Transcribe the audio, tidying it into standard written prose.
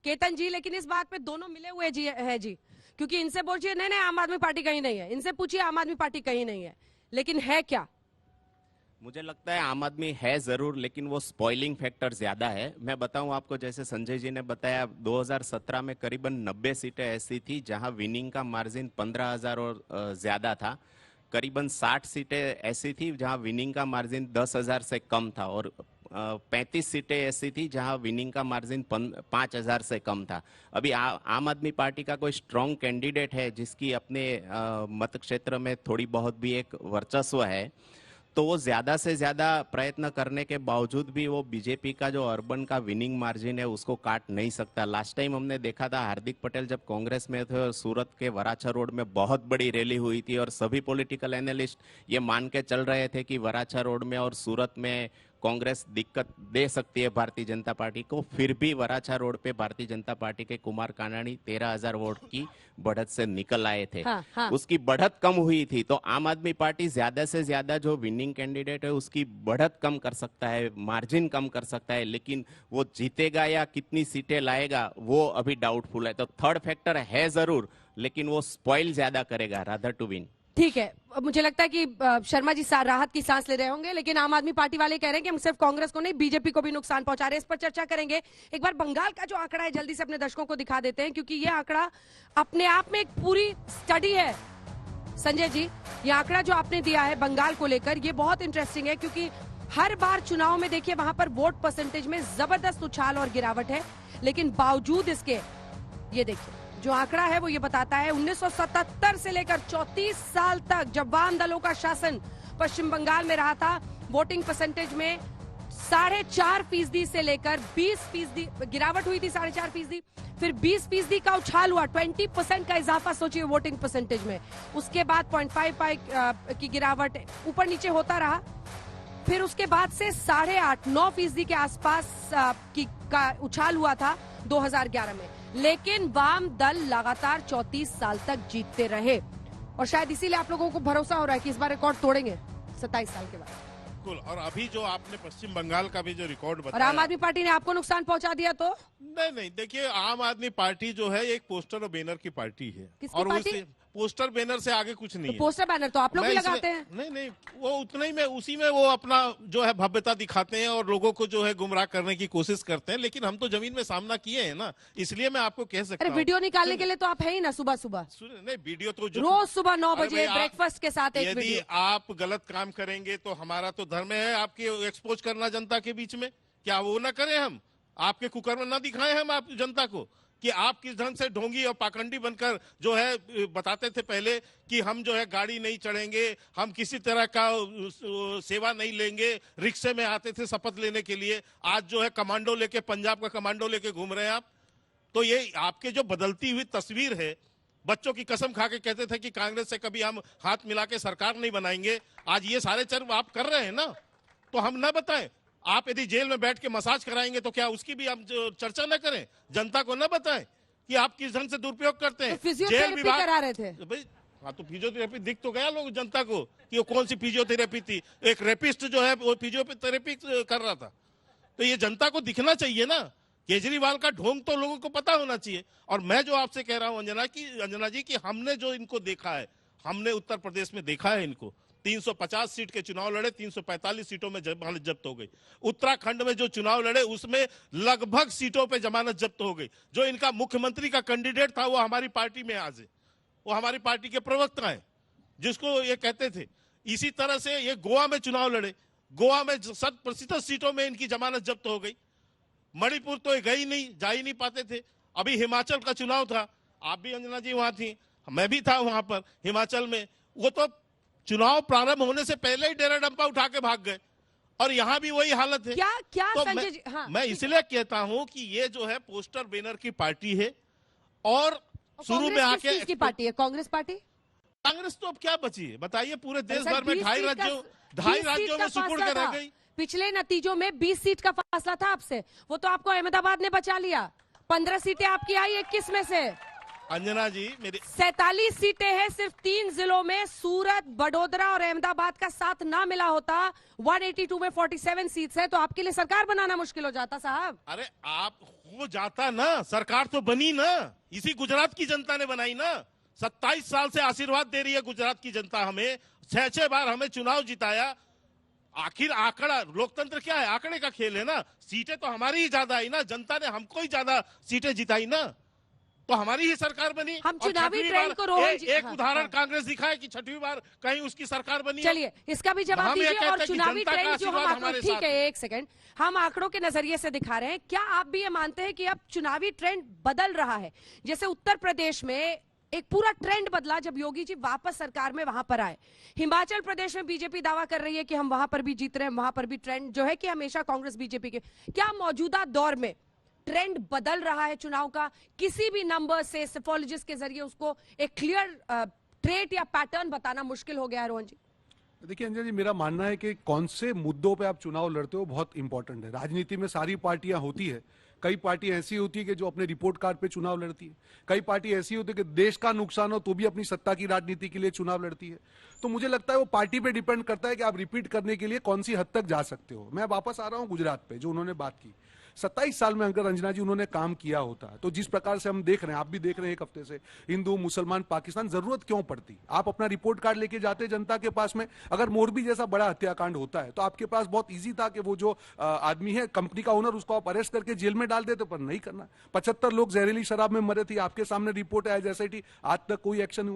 केतन जी, लेकिन इस बात पे दोनों मिले हुए जी है जी, क्योंकि इनसे पूछिए नहीं नहीं आम आदमी पार्टी कहीं नहीं है, इनसे पूछिए आम आदमी पार्टी कहीं नहीं है, लेकिन है क्या? मुझे लगता है आम आदमी है जरूर, लेकिन वो स्पॉइलिंग फैक्टर ज्यादा है। मैं बताऊं आपको, जैसे संजय जी ने बताया, 2017 में करीबन 90 सीटें ऐसी थी जहां विनिंग का मार्जिन 15,000 और ज्यादा था। करीबन 60 सीटें ऐसी थी जहां विनिंग का मार्जिन 10,000 से कम था, और 35 सीटें ऐसी थी जहां विनिंग का मार्जिन 5,000 से कम था। अभी आम आदमी पार्टी का कोई स्ट्रांग कैंडिडेट है जिसकी अपने मत क्षेत्र में थोड़ी बहुत भी एक वर्चस्व है, तो वो ज्यादा से ज्यादा प्रयत्न करने के बावजूद भी वो बीजेपी का जो अर्बन का विनिंग मार्जिन है उसको काट नहीं सकता। लास्ट टाइम हमने देखा था, हार्दिक पटेल जब कांग्रेस में थे और सूरत के वराछा रोड में बहुत बड़ी रैली हुई थी, और सभी पॉलिटिकल एनालिस्ट ये मान के चल रहे थे कि वराछा रोड में और सूरत में कांग्रेस दिक्कत दे सकती है भारतीय जनता पार्टी को। फिर भी वराछा रोड पे भारतीय जनता पार्टी के कुमार कानाणी 13,000 वोट की बढ़त से निकल आए थे। हाँ। उसकी बढ़त कम हुई थी, तो आम आदमी पार्टी ज्यादा से ज्यादा जो विनिंग कैंडिडेट है उसकी बढ़त कम कर सकता है, मार्जिन कम कर सकता है, लेकिन वो जीतेगा या कितनी सीटें लाएगा वो अभी डाउटफुल है। तो थर्ड फैक्टर है जरूर, लेकिन वो स्पॉइल ज्यादा करेगा रादर टू विन। ठीक है, मुझे लगता है कि शर्मा जी राहत की सांस ले रहे होंगे, लेकिन आम आदमी पार्टी वाले कह रहे हैं कि हम सिर्फ कांग्रेस को नहीं बीजेपी को भी नुकसान पहुंचा रहे हैं। इस पर चर्चा करेंगे। एक बार बंगाल का जो आंकड़ा है जल्दी से अपने दर्शकों को दिखा देते हैं, क्योंकि ये आंकड़ा अपने आप में एक पूरी स्टडी है। संजय जी, ये आंकड़ा जो आपने दिया है बंगाल को लेकर, ये बहुत इंटरेस्टिंग है, क्योंकि हर बार चुनाव में देखिए वहां पर वोट परसेंटेज में जबरदस्त उछाल और गिरावट है, लेकिन बावजूद इसके ये देखिए जो आंकड़ा है वो ये बताता है 1977 से लेकर 34 साल तक जब वाम दलों का शासन पश्चिम बंगाल में रहा था, वोटिंग परसेंटेज में 4.5% से लेकर 20% गिरावट हुई थी, 4.5%, फिर 20% का उछाल हुआ, 20% का इजाफा सोचिए वोटिंग परसेंटेज में। उसके बाद 0.5 की गिरावट ऊपर नीचे होता रहा, फिर उसके बाद से 8.5-9% के आसपास का उछाल हुआ था 2011 में। लेकिन वाम दल लगातार 34 साल तक जीतते रहे, और शायद इसीलिए आप लोगों को भरोसा हो रहा है कि इस बार रिकॉर्ड तोड़ेंगे 27 साल के बाद। बिल्कुल, और अभी जो आपने पश्चिम बंगाल का भी जो रिकॉर्ड बताया, और आम आदमी पार्टी ने आपको नुकसान पहुंचा दिया तो? नहीं, देखिए आम आदमी पार्टी जो है एक पोस्टर और बैनर की पार्टी है। किसकी और पार्टी? उसी पोस्टर बैनर से आगे कुछ नहीं तो है। पोस्टर बैनर तो आप लोग भी मैं लगाते हैं। नहीं, वो उतना ही में उसी में वो अपना जो है भव्यता दिखाते हैं और लोगों को जो है गुमराह करने की कोशिश करते हैं, लेकिन हम तो जमीन में सामना किए हैं ना, इसलिए मैं आपको कह सकता अरे हूं। वीडियो निकालने के लिए तो आप है ही ना सुबह सुबह। नहीं, वीडियो तो रोज सुबह 9 अरे बजे भाई, ब्रेकफास्ट के साथ एक यदि वीडियो। आप गलत काम करेंगे तो हमारा तो धर्म है आपके एक्सपोज करना जनता के बीच में। क्या वो ना करें, हम आपके कुकर्म ना दिखाएं हम आप जनता को कि आप किस ढंग से ढोंगी और पाखंडी बनकर जो है बताते थे पहले कि हम जो है गाड़ी नहीं चढ़ेंगे, हम किसी तरह का सेवा नहीं लेंगे, रिक्शे में आते थे शपथ लेने के लिए, आज जो है कमांडो लेके, पंजाब का कमांडो लेके घूम रहे हैं आप। तो ये आपके जो बदलती हुई तस्वीर है, बच्चों की कसम खा के कहते थे कि कांग्रेस से कभी हम हाथ मिला के सरकार नहीं बनाएंगे, आज ये सारे चर्म आप कर रहे हैं ना, तो हम ना बताएं। आप यदि जेल में बैठ के मसाज कराएंगे तो क्या उसकी भी हम चर्चा न करें, जनता को न बताएं कि आप किस ढंग से दुरुपयोग करते हैं? तो फिजियोथेरेपी करा रहे थे भाई। हाँ, तो फिजियोथेरेपी दिख तो गया लोग जनता को कि वो कौन सी फिजियोथेरेपी थी। एक रेपिस्ट जो है वो फिजियोथेरेपी कर रहा था, तो ये जनता को दिखना चाहिए ना। केजरीवाल का ढोंग तो लोगों को पता होना चाहिए। और मैं जो आपसे कह रहा हूं अंजना जी, कि हमने जो इनको देखा है, हमने उत्तर प्रदेश में देखा है इनको, 350 सीट के चुनाव लड़े, 345 सीटों में जमानत जब्त हो गई। उत्तराखंड में जो चुनाव लड़े उसमें लगभग सीटों पे जमानत जब्त हो गई। जो इनका मुख्यमंत्री का कैंडिडेट था वो हमारी पार्टी में आज है, वो हमारी पार्टी के प्रवक्ता है जिसको ये कहते थे। इसी तरह से ये गोवा में चुनाव लड़े, गोवा में 100% सीटों में इनकी जमानत जब्त हो गई। मणिपुर तो ये गई नहीं, जा ही नहीं पाते थे। अभी हिमाचल का चुनाव था, आप भी अंजना जी वहां थी, मैं भी था वहां पर हिमाचल में, वो तो चुनाव प्रारंभ होने से पहले ही डेरा डंपा उठा के भाग गए, और यहां भी वही हालत है। क्या तो संजय जी? हाँ, मैं इसलिए कहता हूं कि ये जो है पोस्टर बैनर की पार्टी है, और शुरू में आके किसकी पार्टी है? कांग्रेस पार्टी? कांग्रेस तो अब क्या बची है बताइए? पूरे देश सर, भर में 2.5 राज्यों में सिकुड़ के रह गई। पिछले नतीजों में 20 सीट का फासला था आपसे, वो तो आपको अहमदाबाद ने बचा लिया। 15 सीटें आपकी आई 21 में से। अंजना जी, मेरी 47 सीटें हैं सिर्फ 3 जिलों में। सूरत, बड़ोदरा और अहमदाबाद का साथ ना मिला होता 182 में 47 सीट्स है, तो आपके लिए सरकार बनाना मुश्किल हो जाता साहब। अरे आप हो जाता ना, सरकार तो बनी ना, इसी गुजरात की जनता ने बनाई ना। 27 साल से आशीर्वाद दे रही है गुजरात की जनता हमें, 6 बार हमें चुनाव जिताया। आखिर आंकड़ा, लोकतंत्र क्या है? आंकड़े का खेल है ना। सीटें तो हमारी ही ज्यादा आई ना, जनता ने हमको ही ज्यादा सीटें जिताई ना, तो हमारी ही सरकार बनी। हम और चुनावी छठवीं ट्रेंड बार को रोहन जी- एक हाँ, उदाहरण हाँ। कांग्रेस दिखाए कि 6वीं बार कहीं उसकी सरकार बनी। चलिए इसका भी जवाब हम ये दीजिए। कहते और हैं कि चुनावी जनता का ट्रेंड जो हम आशीर्वाद आंकड़ों, हमारे ठीक साथ है एक सेकंड, हम आंकड़ों के नजरिए से दिखा रहे हैं, क्या आप भी ये मानते हैं कि अब चुनावी ट्रेंड बदल रहा है? जैसे उत्तर प्रदेश में एक पूरा ट्रेंड बदला जब योगी जी वापस सरकार में वहां पर आए। हिमाचल प्रदेश में बीजेपी दावा कर रही है कि हम वहां पर भी जीत रहे हैं, वहां पर भी ट्रेंड जो है कि हमेशा कांग्रेस बीजेपी के। क्या मौजूदा दौर में ट्रेंड बदल रहा है चुनाव का? किसी भी नंबर से, सिफोलॉजिस्ट के जरिए उसको एक क्लियर ट्रेट या पैटर्न बताना मुश्किल हो गया है रोहन जी? देखिए अंजन जी, मेरा मानना है कि कौन से मुद्दों पे आप चुनाव लड़ते हो बहुत इंपॉर्टेंट है। राजनीति में सारी पार्टियां होती है, कई पार्टी ऐसी होती है कि जो अपने रिपोर्ट कार्ड पे चुनाव लड़ती है, कई पार्टी ऐसी होती है कि देश का नुकसान हो तो भी अपनी सत्ता की राजनीति के लिए चुनाव लड़ती है। तो मुझे लगता है वो पार्टी पे डिपेंड करता है कि आप रिपीट करने के लिए कौन सी हद तक जा सकते हो। मैं वापस आ रहा हूं गुजरात पे, जो उन्होंने बात की। 27 साल में अगर अंजना जी उन्होंने काम किया होता तो जिस प्रकार से हम देख रहे हैं, आप भी देख रहे हैं एक हफ्ते से, हिंदू मुसलमान पाकिस्तान, जरूरत क्यों पड़ती? आप अपना रिपोर्ट कार्ड लेके जाते जनता के पास में। अगर मोरबी जैसा बड़ा हत्याकांड होता है तो आपके पास बहुत इजी था कि वो जो आदमी है कंपनी का ओनर, उसको आप अरेस्ट करके जेल में डाल देते, पर नहीं करना। 75 लोग जहरीली शराब में मरे थे, आपके सामने रिपोर्ट है, जैसे आज तक कोई एक्शन हुआ